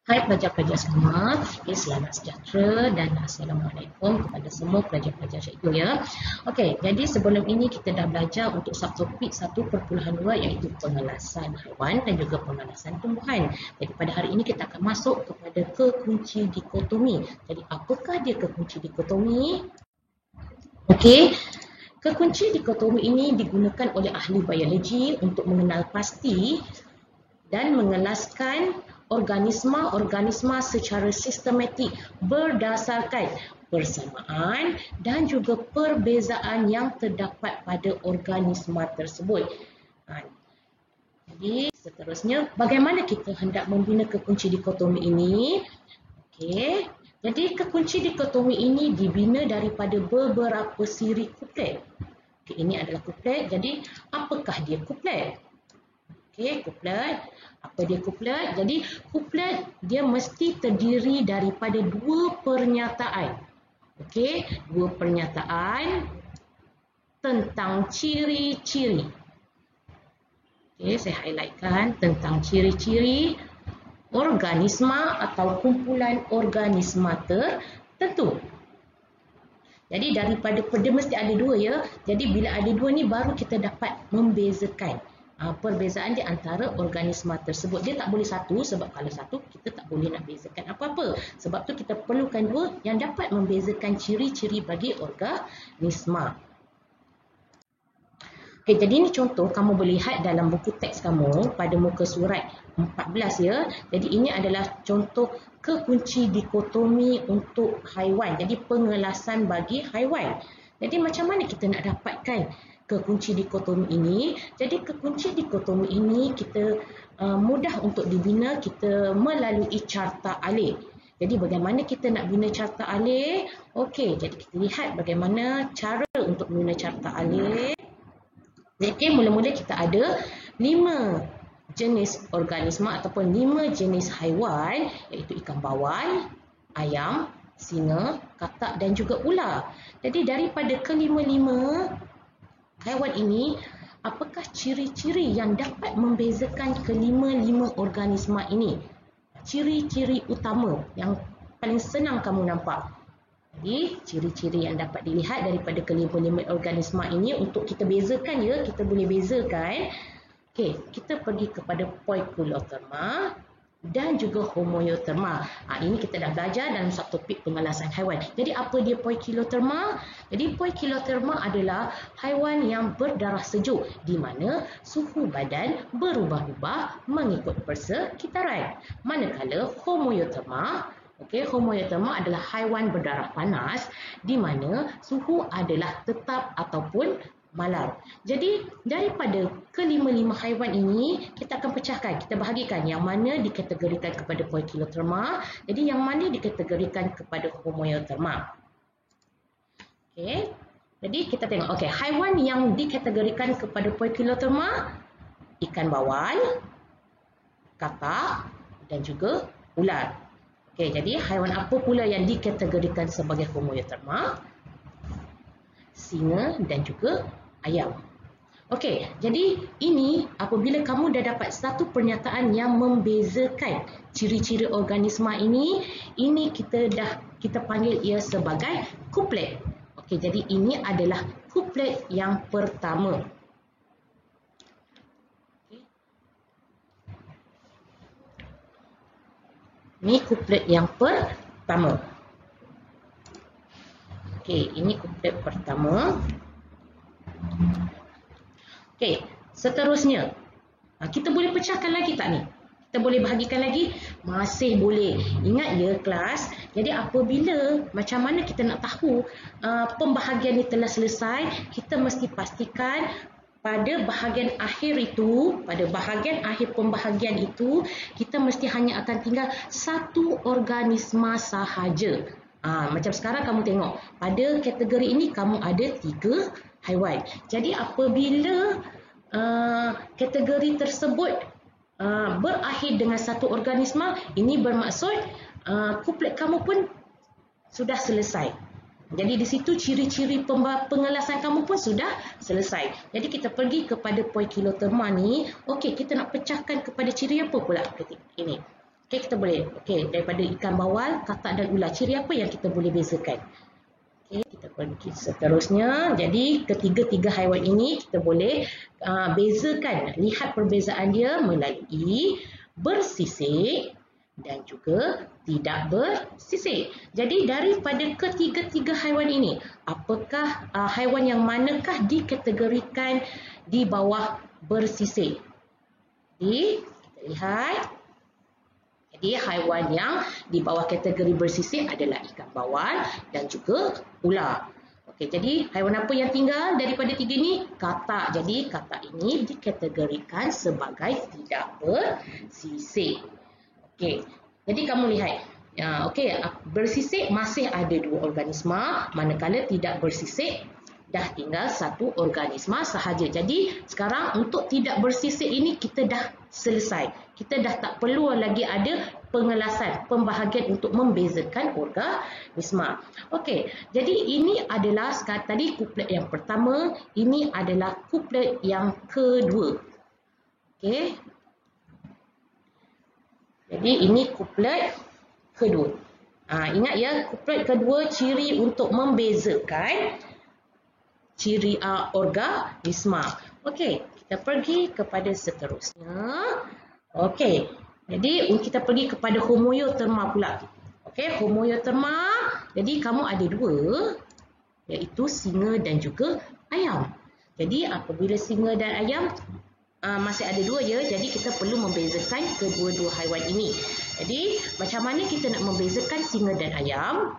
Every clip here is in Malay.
Hai pelajar-pelajar semua, selamat sejahtera dan Assalamualaikum kepada semua pelajar-pelajar cikgu ya. Okey, jadi sebelum ini kita dah belajar untuk subtopik 1.2 iaitu pengelasan haiwan dan juga pengelasan tumbuhan. Jadi pada hari ini kita akan masuk kepada kekunci dikotomi. Jadi apakah dia kekunci dikotomi? Okey, kekunci dikotomi ini digunakan oleh ahli biologi untuk mengenal pasti dan mengelaskan organisma-organisma secara sistematik berdasarkan persamaan dan juga perbezaan yang terdapat pada organisma tersebut. Jadi seterusnya, bagaimana kita hendak membina kekunci dikotomi ini? Okey, jadi kekunci dikotomi ini dibina daripada beberapa siri kuplet. Okey, ini adalah kuplet. Jadi apakah dia kuplet? Okey, kuplet. Apa dia kuplet? Jadi kuplet dia mesti terdiri daripada dua pernyataan. Okey, dua pernyataan tentang ciri-ciri. Okey, saya highlightkan tentang ciri-ciri organisma atau kumpulan organisma tertentu. Jadi daripada dia mesti ada dua ya. Jadi bila ada dua ni baru kita dapat membezakan perbezaan di antara organisma tersebut. Dia tak boleh satu sebab kalau satu kita tak boleh nak bezakan apa-apa. Sebab tu kita perlukan dua yang dapat membezakan ciri-ciri bagi organisma. Okey, jadi ini contoh kamu boleh lihat dalam buku teks kamu pada muka surat 14 ya. Jadi ini adalah contoh kekunci dikotomi untuk haiwan. Jadi pengelasan bagi haiwan. Jadi macam mana kita nak dapatkan kekunci dikotomi ini? Jadi kekunci dikotomi ini kita mudah untuk dibina kita melalui carta alih. Jadi bagaimana kita nak bina carta alih? Okey, jadi kita lihat bagaimana cara untuk bina carta alih. Jadi mula-mula kita ada 5 jenis organisma ataupun 5 jenis haiwan iaitu ikan bawal, ayam, singa, katak dan juga ular. Jadi daripada kelima-lima haiwan ini, apakah ciri-ciri yang dapat membezakan kelima-lima organisma ini? Ciri-ciri utama yang paling senang kamu nampak. Jadi, ciri-ciri yang dapat dilihat daripada kelima-lima organisma ini untuk kita bezakan ya, kita boleh bezakan. Okey, kita pergi kepada Poikiloderma dan juga Homoeoderma. Ini kita dah belajar dalam subtopik pengelasan haiwan. Jadi apa dia Poikiloderma? Jadi Poikiloderma adalah haiwan yang berdarah sejuk di mana suhu badan berubah-ubah mengikut persekitaran. Manakala Homoeoderma, Homoeoderma adalah haiwan berdarah panas di mana suhu adalah tetap ataupun malam. Jadi daripada kelima-lima haiwan ini kita akan pecahkan, kita bahagikan yang mana dikategorikan kepada Poikiloderma, jadi yang mana dikategorikan kepada Homoeoderma. Okey. Jadi kita tengok haiwan yang dikategorikan kepada Poikiloderma, ikan bawal, katak dan juga ular. Okey, jadi haiwan apa pula yang dikategorikan sebagai Homoeoderma? Singa dan juga ayam. Okey, jadi ini apabila kamu dah dapat satu pernyataan yang membezakan ciri-ciri organisma ini kita panggil ia sebagai kuplet. Okey, jadi ini adalah kuplet yang pertama. Ini kuplet yang pertama. Okey, ini kuplet pertama. Okey, seterusnya. Kita boleh pecahkan lagi tak ni? Kita boleh bahagikan lagi? Masih boleh. Ingat ya kelas, jadi apabila macam mana kita nak tahu pembahagian ni telah selesai, kita mesti pastikan pada bahagian akhir itu, pada bahagian akhir pembahagian itu, kita mesti hanya akan tinggal satu organisma sahaja. Macam sekarang kamu tengok, pada kategori ini kamu ada 3 haiwan. Jadi apabila kategori tersebut berakhir dengan satu organisma, ini bermaksud kuplet kamu pun sudah selesai. Jadi di situ ciri-ciri pengelasan kamu pun sudah selesai. Jadi kita pergi kepada Poikiloderma ni. Okey, kita nak pecahkan kepada ciri apa pula ini? Okey, kita boleh. Okey, daripada ikan bawal, katak dan ular. Ciri apa yang kita boleh bezakan? Okey, kita pergi seterusnya. Jadi, ketiga-tiga haiwan ini kita boleh bezakan. Lihat perbezaan dia melalui bersisik dan juga tidak bersisik. Jadi, daripada ketiga-tiga haiwan ini, apakah haiwan yang manakah dikategorikan di bawah bersisik? Jadi, kita lihat. Jadi haiwan yang di bawah kategori bersisik adalah ikan bawal dan juga ular. Okey, jadi haiwan apa yang tinggal daripada tiga ni? Katak. Jadi katak ini dikategorikan sebagai tidak bersisik. Okey, jadi kamu lihat. Okey, bersisik masih ada dua organisma, manakala tidak bersisik dah tinggal satu organisma sahaja. Jadi sekarang untuk tidak bersisik ini kita dah selesai. Kita dah tak perlu lagi ada pengelasan, pembahagian untuk membezakan organisma. Okey, jadi ini adalah tadi kuplet yang pertama, ini adalah kuplet yang kedua. Okey. Jadi ini kuplet kedua. Ingat ya, kuplet kedua ciri untuk membezakan ciri organisma. Okey, kita pergi kepada seterusnya. Okey, jadi kita pergi kepada homoeoterma pula. Okey, homoeoterma. Jadi kamu ada dua, iaitu singa dan juga ayam. Jadi apabila singa dan ayam masih ada dua ya, jadi kita perlu membezakan kedua-dua haiwan ini. Jadi macam mana kita nak membezakan singa dan ayam?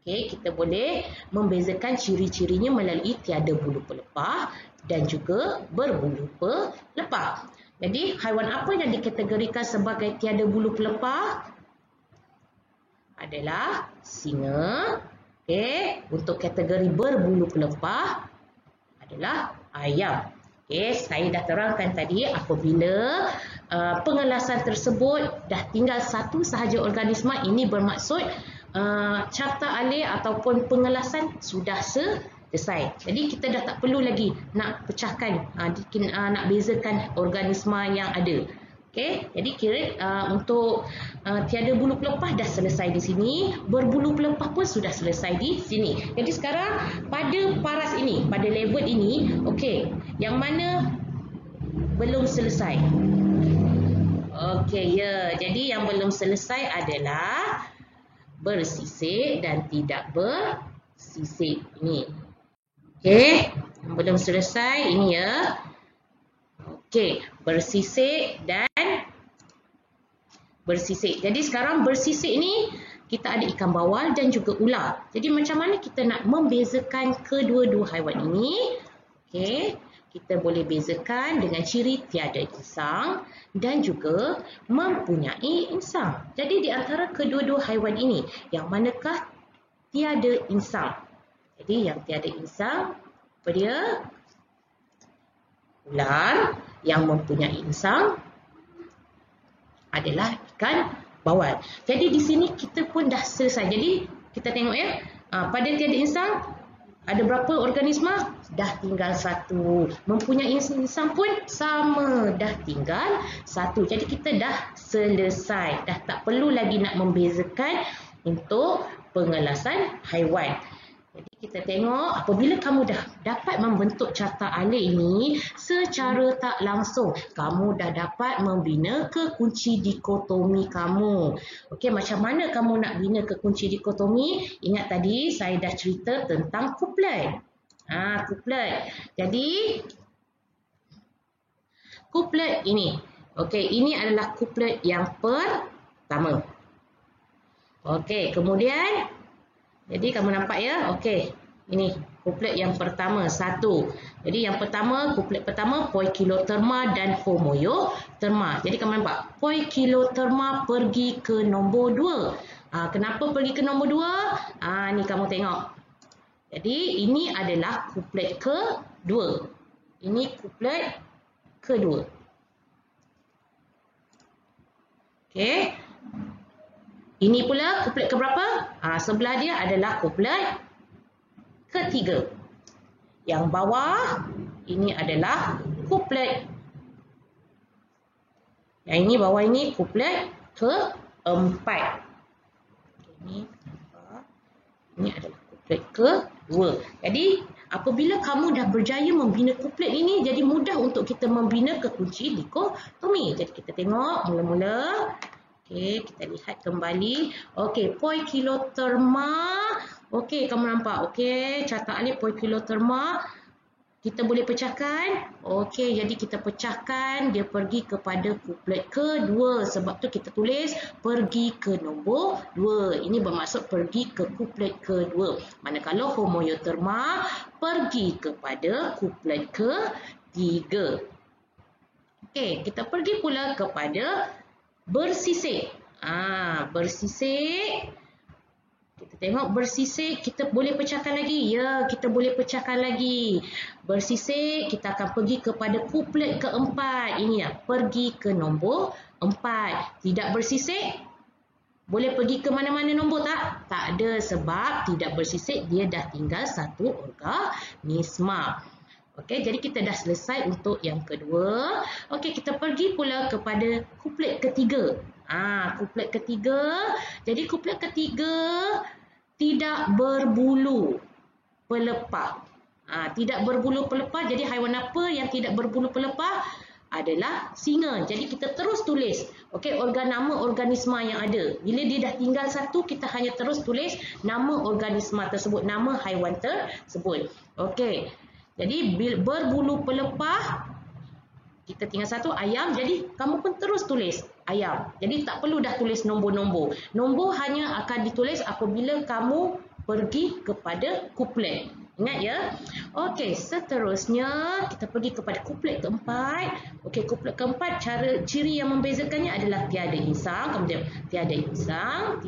Okey, kita boleh membezakan ciri-cirinya melalui tiada bulu pelepah dan juga berbulu pelepah. Jadi, haiwan apa yang dikategorikan sebagai tiada bulu pelepah? Adalah singa. Okey, untuk kategori berbulu pelepah adalah ayam. Okey, saya dah terangkan tadi apabila pengelasan tersebut dah tinggal satu sahaja organisma, ini bermaksud carta alih ataupun pengelasan sudah selesai. Jadi kita dah tak perlu lagi nak pecahkan, nak bezakan organisma yang ada. Okey, jadi kira untuk tiada bulu pelepah dah selesai di sini, berbulu pelepah pun sudah selesai di sini. Jadi sekarang pada paras ini, pada level ini, okey, yang mana belum selesai? Okey ya, jadi yang belum selesai adalah bersisik dan tidak bersisik ini. Okey, yang belum selesai ini ya. Okey, bersisik dan bersisik. Jadi sekarang bersisik ni kita ada ikan bawal dan juga ular. Jadi macam mana kita nak membezakan kedua-dua haiwan ini? Okey, kita boleh bezakan dengan ciri tiada insang dan juga mempunyai insang. Jadi di antara kedua-dua haiwan ini, yang manakah tiada insang? Jadi yang tiada insang, apa dia? Ular. Yang mempunyai insang adalah ikan bawal. Jadi di sini kita pun dah selesai. Jadi kita tengok ya, pada tiada insang ada berapa organisma? Dah tinggal satu. Mempunyai insang pun sama. Dah tinggal satu. Jadi kita dah selesai. Dah tak perlu lagi nak membezakan untuk pengelasan haiwan. Jadi kita tengok apabila kamu dah dapat membentuk carta alih ini secara tak langsung, kamu dah dapat membina kekunci dikotomi kamu. Okey, macam mana kamu nak bina kekunci dikotomi? Ingat tadi saya dah cerita tentang kuplet. Kuplet. Jadi kuplet ini. Okey, ini adalah kuplet yang pertama. Okey, kemudian jadi kamu nampak ya, okey. Ini kuplet yang pertama, satu. Jadi yang pertama, kuplet pertama Poikiloterma dan Homoeoterma. Jadi kamu nampak, Poikiloterma pergi ke nombor 2. Kenapa pergi ke nombor 2? Ni kamu tengok. Jadi ini adalah kuplet kedua. Ini kuplet kedua. Okey. Ini pula kuplet keberapa? Sebelah dia adalah kuplet ketiga. Yang bawah ini adalah kuplet Yang ini bawah ini kuplet keempat. Ini adalah kuplet kedua. Jadi apabila kamu dah berjaya membina kuplet ini, jadi mudah untuk kita membina kekunci dikotomi. Jadi kita tengok mula-mula. Okey, kita lihat kembali. Okey, poikiloterma. Okey, kamu nampak. Okey, catat alih poikiloterma. Kita boleh pecahkan. Okey, jadi kita pecahkan, dia pergi kepada kuplet kedua. Sebab tu kita tulis pergi ke nombor 2. Ini bermaksud pergi ke kuplet kedua. Manakala homoioterma pergi kepada kuplet ketiga. Okey, kita pergi pula kepada bersisik. Bersisik. Kita tengok bersisik, kita boleh pecahkan lagi. Ya, kita boleh pecahkan lagi. Bersisik, kita akan pergi kepada kuplet keempat. Ini ya, pergi ke nombor 4. Tidak bersisik, boleh pergi ke mana-mana nombor tak? Tak ada, sebab tidak bersisik, dia dah tinggal satu organisma. Okey, jadi kita dah selesai untuk yang kedua. Okey, kita pergi pula kepada kuplet ketiga. Kuplet ketiga. Jadi kuplet ketiga tidak berbulu pelepah. Tidak berbulu pelepah. Jadi haiwan apa yang tidak berbulu pelepah? Adalah singa. Jadi kita terus tulis, okey, nama organisma yang ada. Bila dia dah tinggal satu, kita hanya terus tulis nama organisma tersebut, nama haiwan tersebut. Okey. Jadi berbulu pelepah, kita tinggal satu, ayam. Jadi kamu pun terus tulis ayam. Jadi tak perlu dah tulis nombor-nombor. Nombor hanya akan ditulis apabila kamu pergi kepada kuplet. Ingat ya? Okey, seterusnya kita pergi kepada kuplet keempat. Okey, kuplet keempat, ciri yang membezakannya adalah tiada insang. Kemudian tiada insang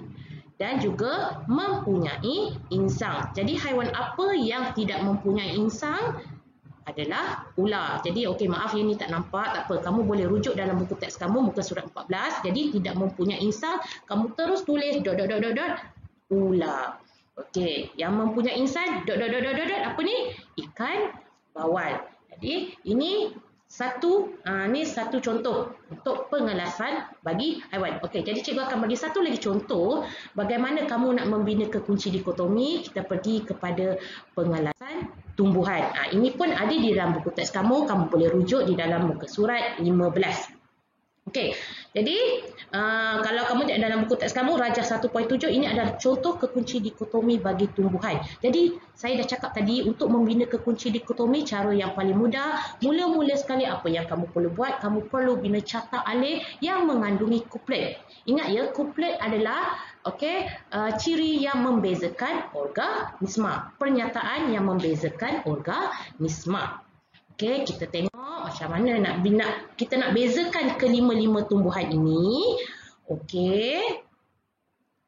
dan juga mempunyai insang. Jadi haiwan apa yang tidak mempunyai insang adalah ular. Jadi okey, maaf yang ni tak nampak, tak apa. Kamu boleh rujuk dalam buku teks kamu muka surat 14. Jadi tidak mempunyai insang, kamu terus tulis ... ular. Okey, yang mempunyai insang ... apa ni? Ikan bawal. Jadi ini satu contoh untuk pengelasan bagi haiwan. Okey, jadi cikgu akan bagi satu lagi contoh bagaimana kamu nak membina kekunci dikotomi. Kita pergi kepada pengelasan tumbuhan. Ini pun ada di dalam buku teks kamu. Kamu boleh rujuk di dalam muka surat 15. Okey, jadi kalau kamu tengok dalam buku teks kamu Rajah 1.7, ini adalah contoh kekunci dikotomi bagi tumbuhan. Jadi saya dah cakap tadi, untuk membina kekunci dikotomi, cara yang paling mudah, mula-mula sekali apa yang kamu perlu buat, kamu perlu bina catak alih yang mengandungi kuplet. Ingat ya, kuplet adalah ciri yang membezakan organisma, pernyataan yang membezakan organisma. Okey, kita tengok macam mana kita nak bezakan kelima-lima tumbuhan ini. Okey.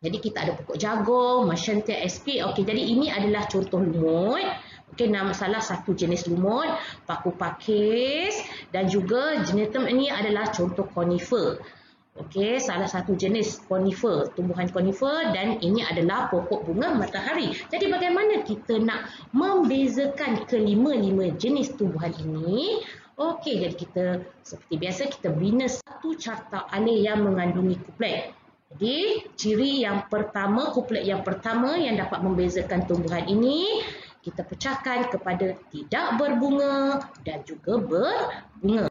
Jadi kita ada pokok jagung, Marchantia sp. Okey, jadi ini adalah contoh lumut. Okey, nama salah satu jenis lumut, paku pakis, dan juga genetum ini adalah contoh conifer. Okey, salah satu jenis conifer, tumbuhan conifer, dan ini adalah pokok bunga matahari. Jadi bagaimana kita nak membezakan kelima-lima jenis tumbuhan ini? Okey, jadi kita seperti biasa kita bina satu catak alih yang mengandungi kuplet. Jadi ciri yang pertama, kuplet yang pertama yang dapat membezakan tumbuhan ini, kita pecahkan kepada tidak berbunga dan juga berbunga.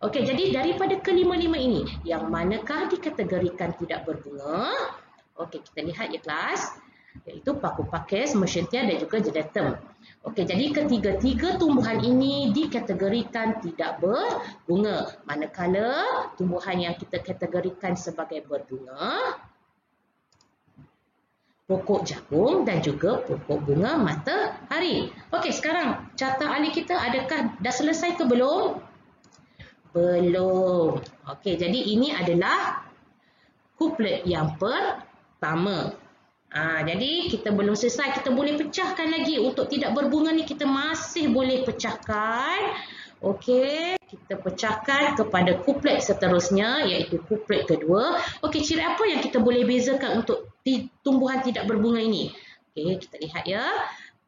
Okey, jadi daripada kelima-lima ini, yang manakah dikategorikan tidak berbunga? Okey, kita lihat ya kelas. Iaitu paku pakis, Marchantia dan juga genetum. Okey, jadi ketiga-tiga tumbuhan ini dikategorikan tidak berbunga. Manakala tumbuhan yang kita kategorikan sebagai berbunga, pokok jagung dan juga pokok bunga matahari. Okey, sekarang catak alih kita adakah dah selesai ke belum? Belum. Okey, jadi ini adalah kuplet yang pertama. Jadi kita belum selesai, kita boleh pecahkan lagi. Untuk tidak berbunga ni kita masih boleh pecahkan. Okey, kita pecahkan kepada kuplet seterusnya, iaitu kuplet kedua. Okey, ciri apa yang kita boleh bezakan untuk tumbuhan tidak berbunga ini? Okey, kita lihat ya.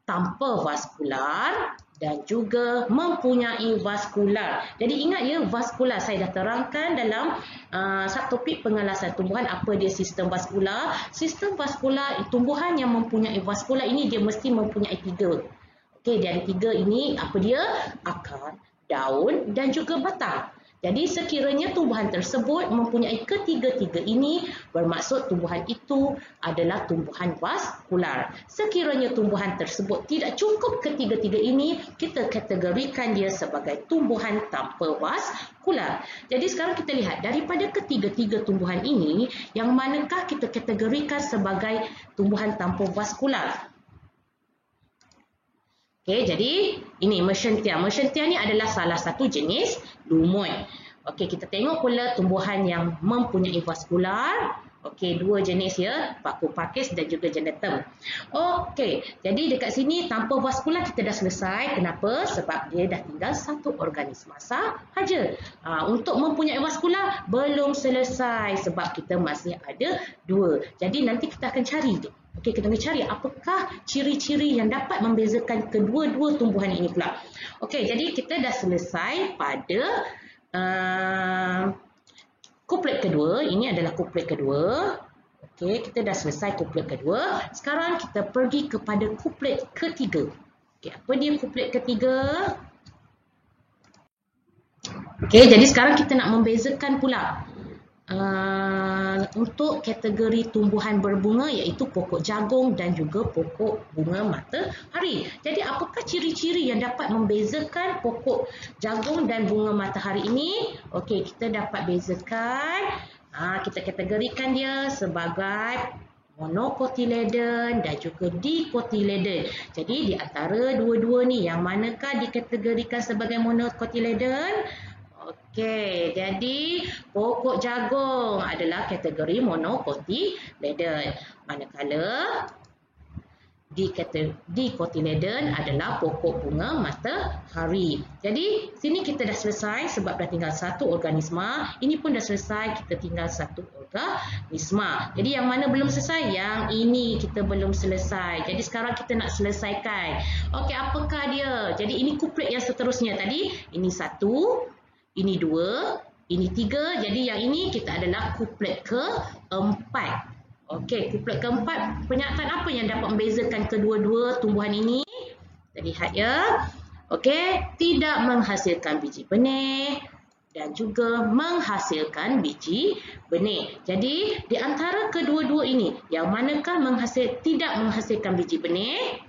Tanpa vaskular, dan juga mempunyai vaskular. Jadi ingat ya, vaskular saya dah terangkan dalam subtopik pengelasan tumbuhan apa dia sistem vaskular. Sistem vaskular, tumbuhan yang mempunyai vaskular ini dia mesti mempunyai 3. Okey, dari 3 ini apa dia? Akar, daun dan juga batang. Jadi sekiranya tumbuhan tersebut mempunyai ketiga-tiga ini, bermaksud tumbuhan itu adalah tumbuhan vaskular. Sekiranya tumbuhan tersebut tidak cukup ketiga-tiga ini, kita kategorikan dia sebagai tumbuhan tanpa vaskular. Jadi sekarang kita lihat daripada ketiga-tiga tumbuhan ini, yang manakah kita kategorikan sebagai tumbuhan tanpa vaskular? Okey, jadi ini Merchantia. Merchantia ni adalah salah satu jenis lumut. Okey, kita tengok pula tumbuhan yang mempunyai vaskular. Okey, 2 jenis ya, paku pakis dan juga genetum. Okey, jadi dekat sini tanpa vaskular kita dah selesai. Kenapa? Sebab dia dah tinggal satu organisma sahaja. Untuk mempunyai vaskular belum selesai sebab kita masih ada 2. Jadi nanti kita akan cari dia. Okey, kita akan cari apakah ciri-ciri yang dapat membezakan kedua-dua tumbuhan ini pula. Okey, jadi kita dah selesai pada kuplet kedua. Ini adalah kuplet kedua. Okey, kita dah selesai kuplet kedua. Sekarang kita pergi kepada kuplet ketiga. Okey, apa dia kuplet ketiga? Okey, jadi sekarang kita nak membezakan pula untuk kategori tumbuhan berbunga iaitu pokok jagung dan juga pokok bunga matahari. Jadi apakah ciri-ciri yang dapat membezakan pokok jagung dan bunga matahari ini? Okey, kita dapat bezakan. Kita kategorikan dia sebagai monocotyledon dan juga dicotyledon. Jadi di antara dua-dua ni yang manakah dikategorikan sebagai monocotyledon? Okey, jadi pokok jagung adalah kategori monocotyledon. Manakala dicotyledon adalah pokok bunga matahari. Jadi sini kita dah selesai sebab dah tinggal satu organisma. Ini pun dah selesai, kita tinggal satu organisma. Jadi yang mana belum selesai? Yang ini kita belum selesai. Jadi sekarang kita nak selesaikan. Okey, apakah dia? Jadi ini kuplet yang seterusnya tadi. Ini 1. Ini 2, ini 3, jadi yang ini kita adalah kuplet keempat. Okey, kuplet keempat, pernyataan apa yang dapat membezakan kedua-dua tumbuhan ini? Kita lihat ya. Okey, tidak menghasilkan biji benih dan juga menghasilkan biji benih. Jadi di antara kedua-dua ini, yang manakah tidak menghasilkan biji benih?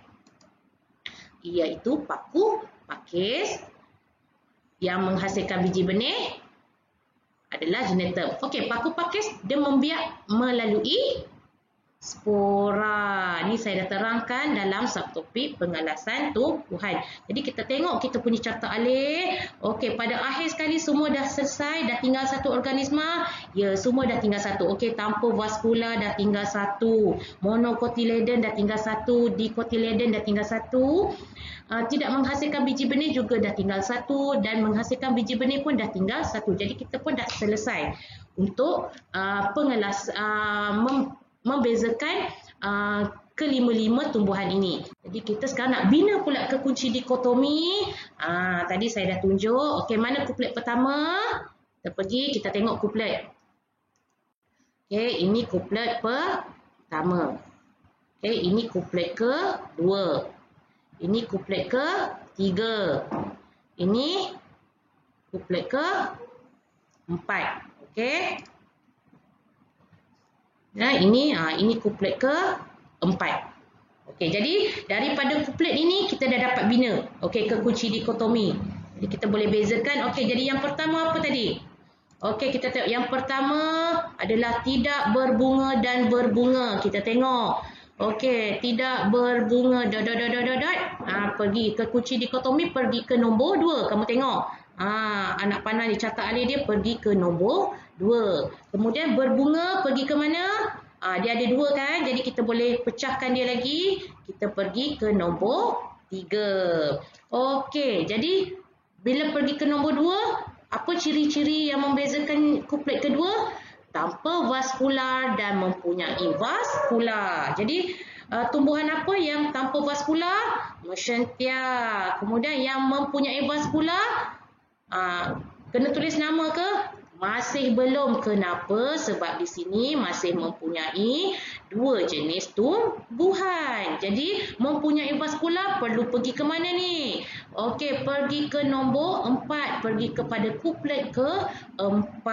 Iaitu paku pakis. Yang menghasilkan biji benih adalah genetum. Okey, paku pakis dia membiak melalui spora. Ni saya dah terangkan dalam subtopik pengelasan tumbuhan. Jadi kita tengok kita punya carta alih. Okey, pada akhir sekali semua dah selesai, dah tinggal satu organisma. Ya, semua dah tinggal satu. Okey, tanpa vaskular dah tinggal satu. Monocotyledon dah tinggal satu. Dicotyledon dah tinggal satu. Tidak menghasilkan biji benih juga dah tinggal satu, dan menghasilkan biji benih pun dah tinggal satu. Jadi kita pun dah selesai untuk membezakan kelima-lima tumbuhan ini. Jadi kita sekarang nak bina pula ke kunci dikotomi. Tadi saya dah tunjuk. Okey, mana kuplet pertama? Kita pergi, kita tengok kuplet. Okey, ini kuplet pertama. Okey, ini kuplet kedua. Ini kuplet ke-3. Ini kuplet ke-4. Okey. Nah, ini kuplet ke-4. Okey, jadi daripada kuplet ini kita dah dapat bina okey ke kunci dikotomi. Jadi kita boleh bezakan. Okey, jadi yang pertama apa tadi? Okey, kita tengok yang pertama adalah tidak berbunga dan berbunga. Kita tengok. Okey, tidak berbunga pergi ke kunci dikotomi, pergi ke nombor 2. Kamu tengok. Anak panah di carta alih dia pergi ke nombor 2. Kemudian berbunga pergi ke mana? Dia ada 2 kan? Jadi kita boleh pecahkan dia lagi. Kita pergi ke nombor 3. Okey, jadi bila pergi ke nombor 2, apa ciri-ciri yang membezakan kuplet kedua? Tanpa vaskular dan mempunyai vaskular. Jadi tumbuhan apa yang tanpa vaskular? Mersentia. Kemudian yang mempunyai vaskular, kena tulis nama ke? Masih belum. Kenapa? Sebab di sini masih mempunyai dua jenis tumbuhan. Jadi mempunyai vaskular perlu pergi ke mana ni? Okey, pergi ke nombor 4. Pergi kepada kuplet ke-4.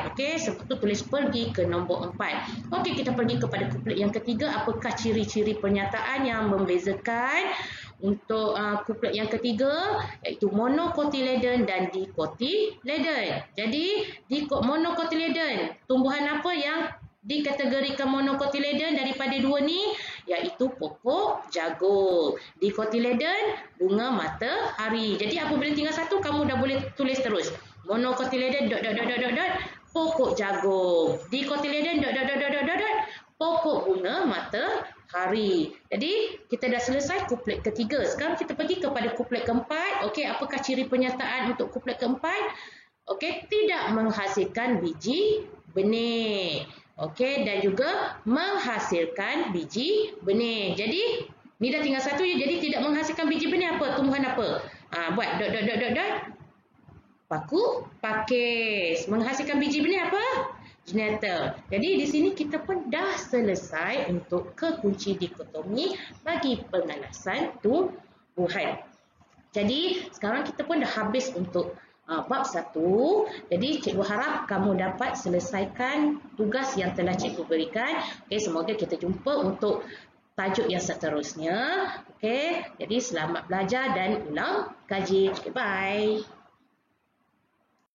Okey, sebab tu tulis pergi ke nombor 4. Okey, kita pergi kepada kuplet yang ketiga. Apakah ciri-ciri pernyataan yang membezakan untuk kuplet yang ketiga, iaitu monocotyledon dan dicotyledon. Jadi monocotyledon, tumbuhan apa yang dikategorikan monocotyledon daripada dua ni? Iaitu pokok jagung. Dicotyledon, bunga matahari. Jadi apabila tinggal satu, kamu dah boleh tulis terus. Monocotyledon pokok jagung. Dicotyledon pokok bunga matahari. Jadi kita dah selesai kuplet ketiga. Sekarang kita pergi kepada kuplet keempat. Okey, apakah ciri pernyataan untuk kuplet keempat? Okey, tidak menghasilkan biji benih. Okey, dan juga menghasilkan biji benih. Jadi ni dah tinggal satu je. Jadi tidak menghasilkan biji benih apa? Tumbuhan apa? Buat paku pakis. Menghasilkan biji benih apa? Geneta. Jadi di sini kita pun dah selesai untuk kekunci dikotomi bagi pengelasan tumbuhan. Jadi sekarang kita pun dah habis untuk bab 1. Jadi cikgu harap kamu dapat selesaikan tugas yang telah cikgu berikan. Okey, semoga kita jumpa untuk tajuk yang seterusnya. Okey, jadi selamat belajar dan ulang kaji. Okay, bye.